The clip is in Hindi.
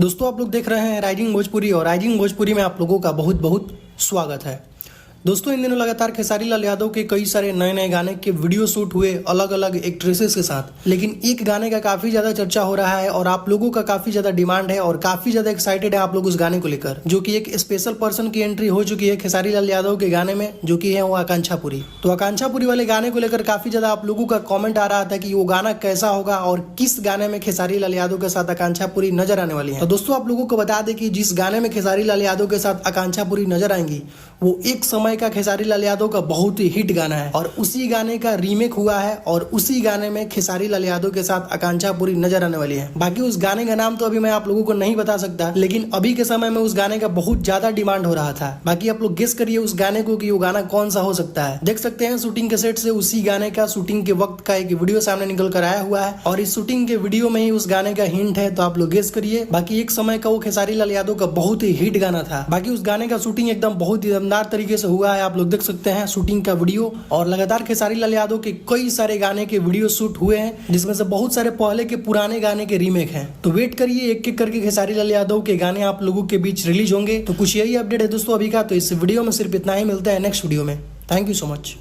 दोस्तों आप लोग देख रहे हैं राइजिंग भोजपुरी और राइजिंग भोजपुरी में आप लोगों का बहुत बहुत स्वागत है। दोस्तों इन दिनों लगातार खेसारी लाल यादव के कई सारे नए नए गाने के वीडियो शूट हुए अलग अलग एक्ट्रेसेस के साथ, लेकिन एक गाने का काफी ज्यादा चर्चा हो रहा है और आप लोगों का काफी ज्यादा डिमांड है और काफी ज्यादा एक्साइटेड है आप लोग उस गाने को लेकर, जो कि एक स्पेशल पर्सन की एंट्री हो चुकी है खेसारी लाल यादव के गाने में, जो कि है वो आकांक्षा पुरी। तो आकांक्षा पुरी वाले गाने को लेकर काफी ज्यादा आप लोगों का कॉमेंट आ रहा था कि वो गाना कैसा होगा और किस गाने में खेसारी लाल यादव के साथ आकांक्षा पुरी नजर आने वाली है। तो दोस्तों आप लोगों को बता दें कि जिस गाने में खेसारी लाल यादव के साथ आकांक्षा पुरी नजर आएंगी वो एक समय का खेसारी लाल यादव का बहुत ही हिट गाना है और उसी गाने का रीमेक हुआ है और उसी गाने में खेसारी लाल यादव के साथ आकांक्षा पुरी नजर आने वाली है। बाकी उस गाने का नाम तो अभी मैं आप लोगों को नहीं बता सकता, लेकिन अभी के समय में उस गाने का बहुत ज्यादा डिमांड हो रहा था। बाकी आप लोग गेस करिए उस गाने को कि वो गाना कौन सा हो सकता है। देख सकते हैं शूटिंग के सेट से उसी गाने का शूटिंग के वक्त का एक वीडियो सामने निकल कर आया हुआ है और इस शूटिंग के वीडियो में ही उस गाने का हिंट है, तो आप लोग गेस करिए। बाकी एक समय का वो खेसारी लाल यादव का बहुत ही हिट गाना था। बाकी उस गाने का शूटिंग एकदम बहुत ही दमदार तरीके से हुआ है, आप लोग देख सकते हैं शूटिंग का वीडियो। और लगातार खेसारी लाल यादव के कई सारे गाने के वीडियो शूट हुए हैं, जिसमें से बहुत सारे पहले के पुराने गाने के रीमेक हैं। तो वेट करिए, एक एक करके खेसारी लाल यादव के गाने आप लोगों के बीच रिलीज होंगे। तो कुछ यही अपडेट है दोस्तों अभी का। तो इस वीडियो में सिर्फ इतना ही, मिलता है नेक्स्ट वीडियो में। Thank you so much.